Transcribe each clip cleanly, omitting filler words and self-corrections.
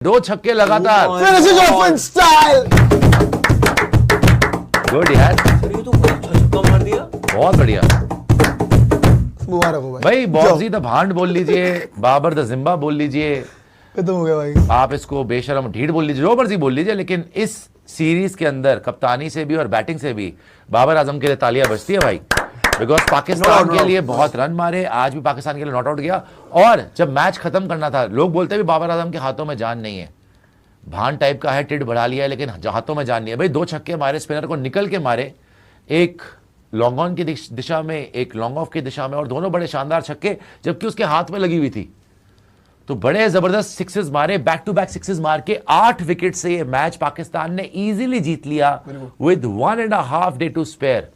दो छक्के लगातार। Finishes off in style. Good यार, ये तो कोई अच्छा छक्का मार दिया। बहुत बढ़िया मुबारक हो भाई। भाई। बॉक्सी द भांड बोल लीजिए, बाबर द जिम्बा बोल लीजिए, खत्म हो गया भाई। आप इसको बेशरम ढीठ बोल लीजिए, जो मर्जी बोल लीजिए, लेकिन इस सीरीज के अंदर कप्तानी से भी और बैटिंग से भी बाबर आजम के लिए तालियां बजती है भाई। बिकॉज पाकिस्तान के लिए बहुत रन मारे, आज भी पाकिस्तान के लिए नॉट आउट गया। और जब मैच खत्म करना था, लोग बोलते भी बाबर आजम के हाथों में जान नहीं है, भान टाइप का है, टिड बढ़ा लिया है, लेकिन हाथों में जान नहीं है भाई। दो छक्के मारे, स्पिनर को निकल के मारे, एक लॉन्ग ऑन की दिशा में, एक लॉन्ग ऑफ की दिशा में, और दोनों बड़े शानदार छक्के, जबकि उसके हाथ में लगी हुई थी। तो बड़े जबरदस्त सिक्सेस मारे, बैक टू बैक सिक्सेस मार के 8 विकेट से ये मैच पाकिस्तान ने इजीली जीत लिया विद 1.5 डे टू स्पेयर।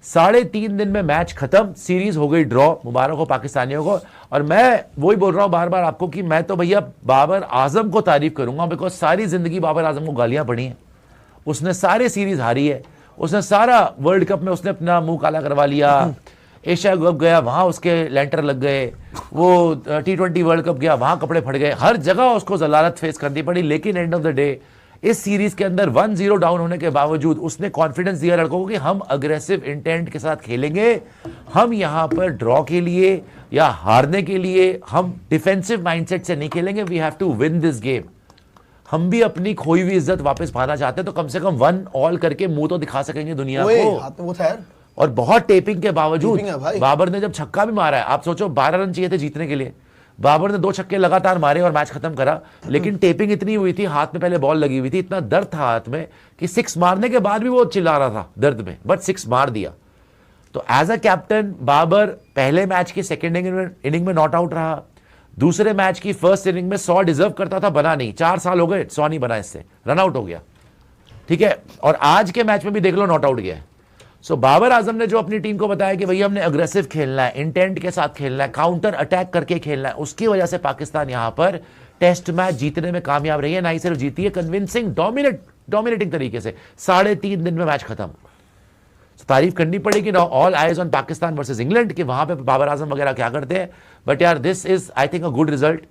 3.5 दिन में मैच खत्म, सीरीज हो गई ड्रॉ। मुबारक हो पाकिस्तानियों को। और मैं वही बोल रहा हूं बार बार आपको कि मैं तो भैया बाबर आजम को तारीफ करूंगा, बिकॉज सारी जिंदगी बाबर आजम को गालियां पड़ी हैं। उसने सारे सीरीज हारी है, उसने सारा वर्ल्ड कप में उसने अपना मुंह काला करवा लिया। एशिया कप गया, वहां उसके लेंटर लग गए। वो T20 वर्ल्ड कप गया, वहां कपड़े फट गए। हर जगह उसको जलालत फेस करनी पड़ी। लेकिन एंड ऑफ द डे इस सीरीज के अंदर 1-0 डाउन होने के बावजूद उसने कॉन्फिडेंस दिया लड़कों को कि हम अग्रेसिव इंटेंट के साथ खेलेंगे, हम यहां पर ड्रॉ के लिए या हारने के लिए हम डिफेंसिव माइंडसेट से नहीं खेलेंगे। We have to win this game. हम भी अपनी खोई हुई इज्जत वापस पाना चाहते हैं, तो कम से कम 1 ऑल करके मुंह तो दिखा सकेंगे दुनिया को। हाथ में वो था यार। और बहुत टेपिंग के बावजूद टेपिंग बाबर ने जब छक्का भी मारा है, आप सोचो 12 रन चाहिए थे जीतने के लिए, बाबर ने 2 छक्के लगातार मारे और मैच खत्म करा। लेकिन टेपिंग इतनी हुई थी, हाथ में पहले बॉल लगी हुई थी, इतना दर्द था हाथ में कि 6 मारने के बाद भी वो चिल्ला रहा था दर्द में, बट 6 मार दिया। तो एज अ कैप्टन बाबर पहले मैच की सेकेंड इनिंग में नॉट आउट रहा, दूसरे मैच की फर्स्ट इनिंग में 100 डिजर्व करता था, बना नहीं। 4 साल हो गए 100 नहीं बना, इससे रन आउट हो गया। ठीक है, और आज के मैच में भी देख लो नॉट आउट गया है। सो बाबर आजम ने जो अपनी टीम को बताया कि भैया हमने अग्रेसिव खेलना है, इंटेंट के साथ खेलना है, काउंटर अटैक करके खेलना है, उसकी वजह से पाकिस्तान यहां पर टेस्ट मैच जीतने में कामयाब रही है। ना ही सिर्फ जीती है, कन्विंसिंग डोमिनेटिंग तरीके से। 3.5 दिन में मैच खत्म। तारीफ करनी पड़ेगी ना, all eyes on Pakistan versus England, कि वहां पे बाबर आजम वगैरह क्या करते हैं। बट यार this is I think a good result.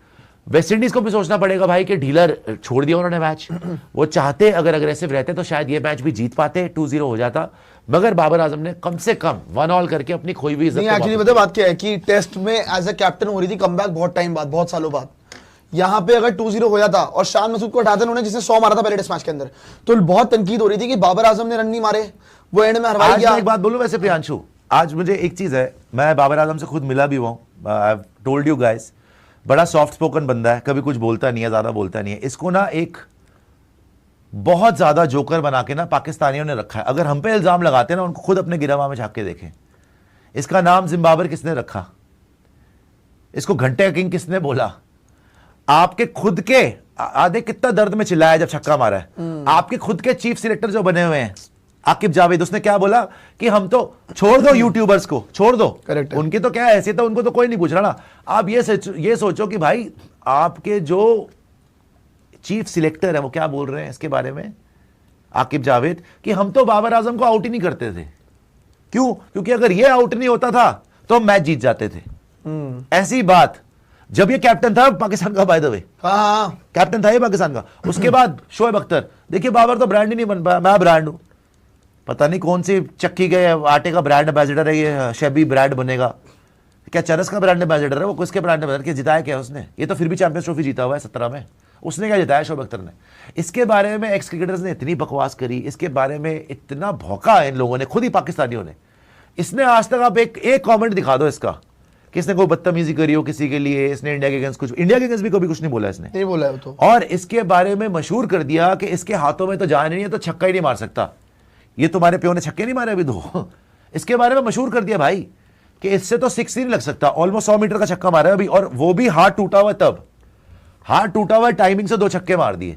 West Indies को भी सोचना पड़ेगा भाई कि ढीलर छोड़ दिया उन्होंने मैच। वो चाहते अगर अग्रेसिव रहते तो शायद ये मैच भी जीत पाते, 2-0 हो जाता। मगर बाबर आजम ने कम से कम 1 ऑल करके अपनी खोई हुई इज्जत। एक्चुअली पता बात क्या है कि टेस्ट में एज अ कैप्टन हो रही थी कमबैक बहुत टाइम बाद, बहुत सालों बाद। यहाँ पे अगर 2-0 हो जाता और शान मसूद को हटाते उन्होंने, जिसने 100 मारा था पहले टेस्ट मैच के अंदर, तो बहुत तनकीद हो रही थी कि बाबर आजम ने रन नहीं मारे, वो एंड में हरवाई गया। एक बात बोलूं वैसे प्रियांशु, आज मुझे एक चीज है, मैं बाबर आजम से खुद मिला भी हुआ हूं। I have told you guys, बड़ा सॉफ्ट स्पोकन बंदा है, कभी कुछ बोलता नहीं है, ज्यादा बोलता नहीं है। इसको ना एक बहुत ज्यादा जोकर बना के ना पाकिस्तानियों ने रखा है। अगर हम पे इल्जाम लगाते हैं ना, उनको खुद अपने गिरवा में झांक के देखें। इसका नाम जिम्बाबर किसने रखा? इसको घंटे किंग किसने बोला? आपके खुद के आधे कितना दर्द में चिल्लाया जब छक्का मारा है। आपके खुद के चीफ सिलेक्टर जो बने हुए हैं आकिब जावेद, उसने क्या बोला कि हम तो छोड़ दो यूट्यूबर्स को, छोड़ दो, उनकी तो क्या हैसियत है, उनको तो कोई नहीं पूछ रहा ना। आप ये सोचो कि भाई आपके जो चीफ सिलेक्टर है वो क्या बोल रहे हैं इसके बारे में, आकिब जावेद, कि हम तो बाबर आजम को आउट ही नहीं करते थे। क्यों? क्योंकि अगर ये आउट नहीं होता था तो हम मैच जीत जाते थे। ऐसी बात जब ये कैप्टन था पाकिस्तान का, बाय द वे कैप्टन था ये पाकिस्तान का। उसके बाद शोएब अख्तर, देखिए बाबर तो ब्रांड ही नहीं बन पाया, मैं ब्रांड हूं। पता नहीं कौन सी चक्की गए आटे का ब्रांड एम्बेसडर है ये, शेबी ब्रांड बनेगा क्या? चरस का ब्रांड एम्बेसडर है वो, किसके ब्रांड एम्बेसडर के? जिताया क्या उसने? ये तो फिर भी चैंपियंस ट्रॉफी जीता हुआ है 17 में, उसने क्या जिताया शोएब अख्तर ने? इसके बारे में एक्स क्रिकेटर्स ने इतनी बकवास करी, इसके बारे में इतना भौंका है इन लोगों ने, खुद ही पाकिस्तानियों ने। इसने आज तक आप एक कॉमेंट दिखा दो इसका, किसने कोई बदतमीजी करी हो किसी के लिए? इसने इंडिया के अगेंस्ट कुछ, इंडिया के अगेंस्ट भी कभी कुछ नहीं बोला इसने, नहीं बोला है तो। और इसके बारे में मशहूर कर दिया कि इसके हाथों में तो जान नहीं है तो छक्का ही नहीं मार सकता। ये तुम्हारे प्यो ने छक्के नहीं मारे अभी 2। इसके बारे में मशहूर कर दिया भाई कि इससे तो 6 ही नहीं लग सकता। ऑलमोस्ट 100 मीटर का छक्का मारा है अभी, और वो भी हाथ टूटा हुआ, तब हाथ टूटा हुआ टाइमिंग से 2 छक्के मार दिए।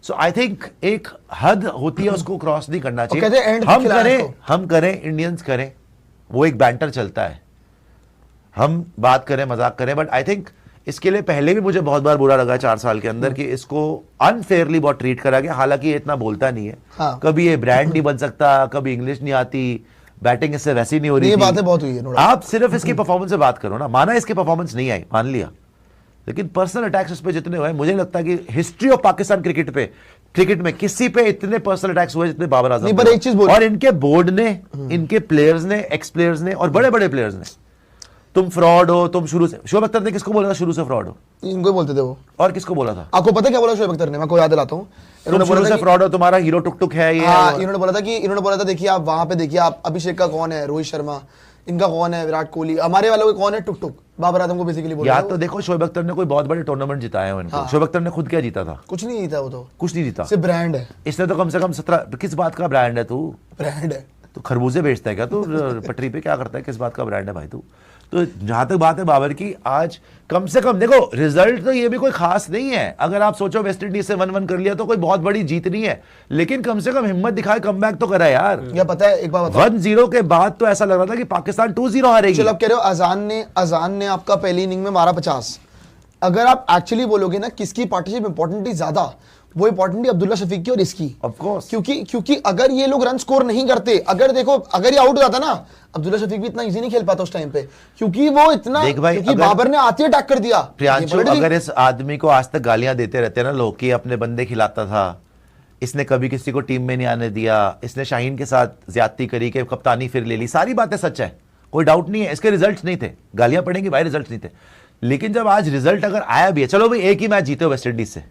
सो आई थिंक एक हद होती है, उसको क्रॉस नहीं करना चाहिए। हम करें इंडियंस करें, वो एक बैंटर चलता है, हम बात करें मजाक करें, बट आई थिंक इसके लिए पहले भी मुझे बहुत बार बुरा लगा 4 साल के अंदर कि इसको अनफेयरली बहुत ट्रीट करा गया। हालांकि ये इतना बोलता नहीं है। हाँ। कभी ये ब्रांड नहीं बन सकता, कभी इंग्लिश नहीं आती, बैटिंग इससे वैसी नहीं हो रही। ये बातें बहुत हुई है। आप सिर्फ इसकी परफॉर्मेंस से बात करो ना, माना इसकी परफॉर्मेंस नहीं आई, मान लिया, लेकिन पर्सनल अटैक्स उस पे जितने हुए, मुझे लगता है कि हिस्ट्री ऑफ पाकिस्तान क्रिकेट में किसी पे इतने पर्सनल अटैक्स हुए जितने बाबर आजम नहीं, पे पर हुए। एक चीज बोल- और इनके बोर्ड ने, इनके प्लेयर्स ने, एक्स प्लेयर्स ने और बड़े बड़े प्लेयर्स ने, तुम फ्रॉड हो, तुम शुरू से, शोएब अख्तर ने किसको बोला था शुरू से फ्रॉड हो, इनको ही बोलते थे वो। और किसको बोला था आपको पता है क्या बोला शोएब अख्तर ने? मैं आपको याद दिलाता हूँ। तुम इन्होंने शुरू बोला से था कि फ्रॉड हो, तुम्हारा हीरो टुक टुक है ये हाँ, है, वो। इन्होंने बोला था देखिए आप वहां पे देखिए, आप अभिषेक का कौन है, रोहित शर्मा, इनका कौन है, विराट कोहली, हमारे वालों का कौन है, टुक टुक। बाबर आजम को बेसिकली बोला याद तो देखो, शोएब अख्तर ने कोई बहुत बड़े टूर्नामेंट जिताए हैं इनको। शोएब अख्तर ने खुद क्या जीता था? कुछ नहीं जीता वो तो, कुछ नहीं जीता। सिर्फ ब्रांड है, इसने तो कम से कम 17, किस बात का ब्रांड है तू? ब्रांड है। तो खरबूजे बेचता है क्या तू? पटरी पे क्या करता है? किस बात का ब्रांड है भाई तू? तो जहां तक बात है बाबर की, आज कम से कम देखो, रिजल्ट तो ये भी कोई खास नहीं है। अगर आप सोचो वेस्ट इंडीज से 1-1 कर लिया तो कोई बहुत बड़ी जीत नहीं है, लेकिन कम से कम हिम्मत दिखाए, कमबैक तो करा यार। या पता है, एक बात बताओ, 1-0 के बाद तो ऐसा लग रहा था कि पाकिस्तान 2-0 हारेगी। चलो आप कह रहे हो अजान ने आपका पहली इनिंग में मारा 50। अगर आप एक्चुअली बोलोगे ना किसकी पार्टनरशिप इंपॉर्टेंट थी ज्यादा, वो इंपॉर्टेंट थी अब्दुल्ला शफीक की और इसकी। ऑफ कोर्स, क्योंकि अगर ये लोग रन स्कोर नहीं करते, अगर देखो अगर ये आउट हो जाता ना, अब्दुल्ला शफीक भी इतना इजी नहीं खेल पाता उस टाइम पे, क्योंकि वो इतना, देख भाई, क्योंकि अगर- बाबर ने आते ही अटैक कर दिया। प्रियांशु, ये पलट गई। अगर इस आदमी को आज तक गालियां देते रहते हैं ना लोग कि अपने बंदे खिलाता था, इसने कभी किसी को टीम में नहीं आने दिया, इसने शाहीन के साथ ज्यादती करी कि कप्तानी फिर ले ली, सारी बातें सच है, कोई डाउट नहीं है। इसके रिजल्ट्स नहीं थे, गालियां पड़ेंगी भाई, रिजल्ट्स नहीं थे। लेकिन जब आज रिजल्ट अगर आया भी है, चलो भाई एक ही मैच जीते हो वेस्ट इंडीज से,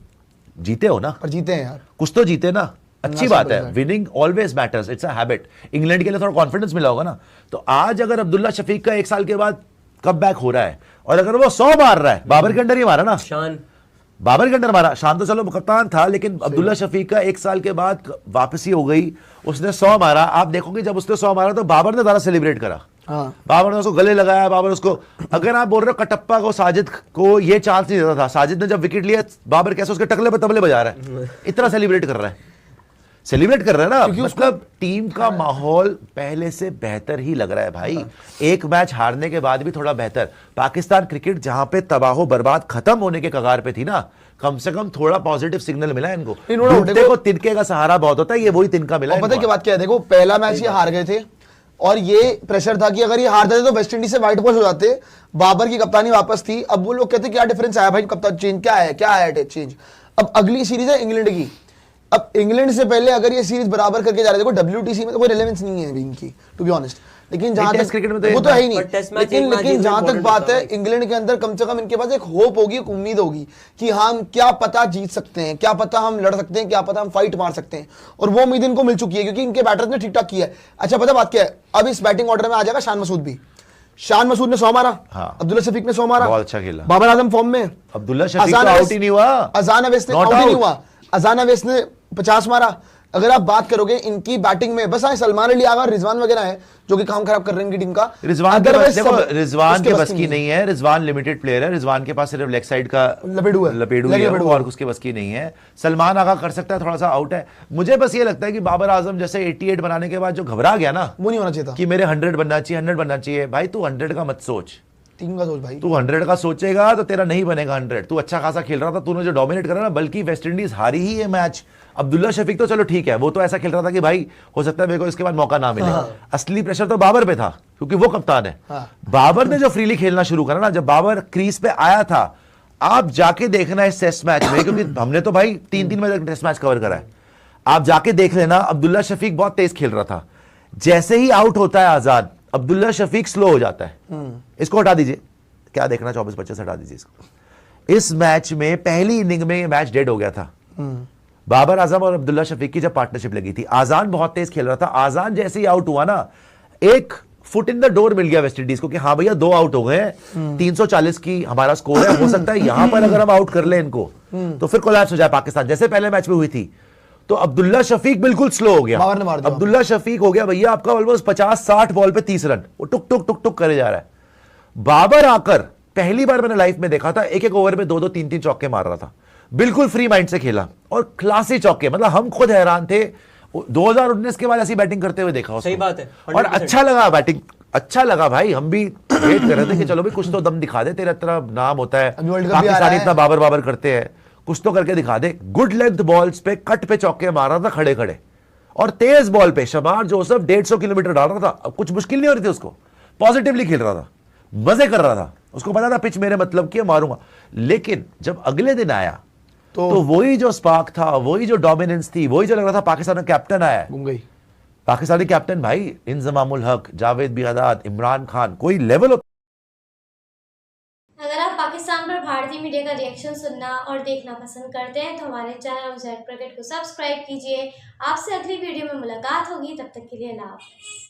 जीते हो ना, पर जीते हैं यार, कुछ तो जीते ना, अच्छी ना, बात है। समझ winning always matters, it's a habit. England के लिए थोड़ा कॉन्फिडेंस मिला होगा ना। तो आज अगर अब्दुल्ला शफीक का 1 साल के बाद कम बैक हो रहा है, और अगर वो 100 मार रहा है, बाबर के अंडर ही मारा ना, शान बाबर के अंडर मारा, शान तो चलो कप्तान था, लेकिन अब्दुल्ला शफीक का 1 साल के बाद वापसी हो गई, उसने 100 मारा। आप देखोगे जब उसने 100 मारा तो बाबर ने ज्यादा सेलिब्रेट करा, हाँ। बाबर ने उसको गले लगाया, बाबर उसको, अगर आप बोल रहे हो कटप्पा को, साजिद को ये चांस नहीं देता था, साजिद ने जब विकेट लिया, बाबर कैसे उसके टकले पे तबले बजा रहा है, इतना सेलिब्रेट कर रहा है, सेलिब्रेट कर रहा है ना। मतलब टीम का माहौल पहले से बेहतर ही लग रहा है भाई, एक मैच हारने के बाद भी थोड़ा बेहतर। पाकिस्तान क्रिकेट जहां पे तबाहो बर्बाद खत्म होने के कगार पे थी ना, कम से कम थोड़ा पॉजिटिव सिग्नल मिला इनको। डूबते को तिनके का सहारा बहुत होता है, ये वही तिनका मिला। और पता है क्या बात क्या है, देखो पहला मैच ये हार गए थे, और ये प्रेशर था कि अगर ये हार जाते तो वेस्ट इंडीज से व्हाइट वॉश हो जाते, बाबर की कप्तानी वापस थी। अब वो लोग कहते क्या डिफरेंस आया भाई, कप्तान चेंज क्या है चेंज। अब अगली सीरीज है इंग्लैंड की, अब इंग्लैंड से पहले अगर ये सीरीज बराबर करके जा रहे, देखो WTC में तो कोई रिलेवेंस नहीं है अभी इनकी, टू बी ऑनेस्ट। लेकिन जहां टेस्ट तक क्रिकेट में तो वो तो है ही नहीं, पर टेस्ट मैच एक मैच लेकिन जीतना जहां तक important बात होता है, है। इंग्लैंड के अंदर कम से कम इनके पास एक होप होगी, एक उम्मीद होगी कि हम क्या पता जीत सकते हैं, क्या पता हम लड़ सकते हैं, क्या पता हम फाइट मार सकते हैं। और वो उम्मीद इनको मिल चुकी है क्योंकि इनके बैटर्स ने ठीक ठाक किया है। अच्छा पता बात क्या है, अब इस बैटिंग ऑर्डर में आ जाएगा शान मसूद भी। शान मसूद ने 100 मारा, हाँ। अब्दुल्ला शफीक ने 100 मारा, बहुत अच्छा खेला। बाबर आजम फॉर्म में, अब्दुल्ला शफीक तो आउट ही नहीं हुआ, अजान अवैस ने Not आउट ही नहीं out। हुआ, अजान अवैस ने 50 मारा। अगर आप बात करोगे इनकी बैटिंग में, बस हाँ सलमान अली आगा, रिजवान वगैरह है जो कि काम खराब कर रहे हैं इनकी टीम का। रिजवान के Otherwise बस, देखो सब- रिजवान उसके के बस की नहीं है, रिजवान लिमिटेड प्लेयर है, रिजवान के पास सिर्फ लेग साइड का लपेडू है, लपेडू लेग है लपेडू वो, और है। उसके बस की नहीं है। सलमान आगा कर सकता है, थोड़ा सा आउट है। मुझे बस ये लगता है कि बाबर आजम जैसे 88 बनाने के बाद जो घबरा गया ना, वो नहीं होना चाहिए था, कि मेरे 100 बनना चाहिए, 100 बनना चाहिए। भाई तू 100 का मत सोच, टीम का सोच भाई। तू 100 का सोचेगा तो तेरा नहीं बनेगा 100। तू अच्छा खासा खेल रहा था, तूने जो डोमिनेट करा ना, बल्कि वेस्ट इंडीज हारी ही ये मैच। अब्दुल्ला शफीक तो चलो ठीक है, वो तो ऐसा खेल रहा था कि भाई हो सकता है मेरे को इसके बाद मौका ना मिले। असली प्रेशर तो बाबर पे था क्योंकि वो कप्तान है। बाबर ने जो फ्रीली खेलना शुरू करा ना, जब बाबर क्रीज पे आया था, आप जाके देखना इस टेस्ट मैच में, क्योंकि हमने तो भाई 3-3 बजे तक टेस्ट मैच कवर करा है, आप जाके देख लेना। अब्दुल्ला शफीक बहुत तेज खेल रहा था, जैसे ही आउट होता है आजाद, अब्दुल्ला शफीक स्लो हो जाता है। इसको हटा दीजिए, क्या देखना 24-25 हटा दीजिए इसको। इस मैच में पहली इनिंग में ये मैच डेड हो गया था। बाबर आजम और अब्दुल्ला शफीक की जब पार्टनरशिप लगी थी, आजान बहुत तेज खेल रहा था, आजान जैसे ही आउट हुआ ना, एक फुट इन द डोर मिल गया वेस्ट इंडीज को कि हाँ भैया 2 आउट हो गए, 340 की हमारा स्कोर है, हो सकता है यहां पर अगर हम आउट कर ले इनको तो फिर कोलैप्स हो जाए पाकिस्तान, जैसे पहले मैच में हुई थी। तो अब्दुल्ला शफीक बिल्कुल स्लो हो गया, बाबर ने मार दिया। अब्दुल्ला शफीक हो गया भैया आपका ऑलमोस्ट 50-60 बॉल पे 30 रन, वो टुक टुक टुक टुक करे जा रहा है। बाबर आकर पहली बार मैंने लाइफ में देखा था, एक ओवर में 2-2 3-3 चौके मार रहा था, बिल्कुल फ्री माइंड से खेला और क्लासी चौके, मतलब हम खुद हैरान थे। 2019 के बाद ऐसी बैटिंग करते हुए देखा उसको। सही बात है, और 100%। अच्छा लगा बैटिंग, अच्छा लगा भाई, हम भी वेट कर रहे थे कि चलो भाई कुछ तो दम दिखा दे, तेरा इतना नाम होता है, अभी वर्ल्ड कप भी आ रहा पाकिस्तानी है। इतना बाबर बाबर करते हैं, कुछ तो करके दिखा दे। गुड लेंथ बॉल्स पे कट पे चौके मार रहा था खड़े खड़े, और तेज बॉल पे शमार जोसेफ 150 किलोमीटर डाल रहा था। अब कुछ मुश्किल नहीं हो रही थी उसको, पॉजिटिवली खेल रहा था, मजे कर रहा था। उसको पता था पिच मेरे मतलब की है, मारूंगा। लेकिन जब अगले दिन आया तो वही जो स्पार्क था, वही जो डोमिनेंस थी, वही जो लग रहा था पाकिस्तान का कैप्टन आया है। घूम गई। पाकिस्तानी कैप्टन भाई, इंजमामुल हक, जावेद बियादात, इमरान खान, कोई लेवल होता। अगर आप पाकिस्तान पर भारतीय मीडिया का रिएक्शन सुनना और देखना पसंद करते हैं तो हमारे चैनल उज़ैर प्रगट को सब्सक्राइब कीजिए। आपसे अगली वीडियो में मुलाकात होगी, तब तक के लिए अल्लाह हाफ़िज़।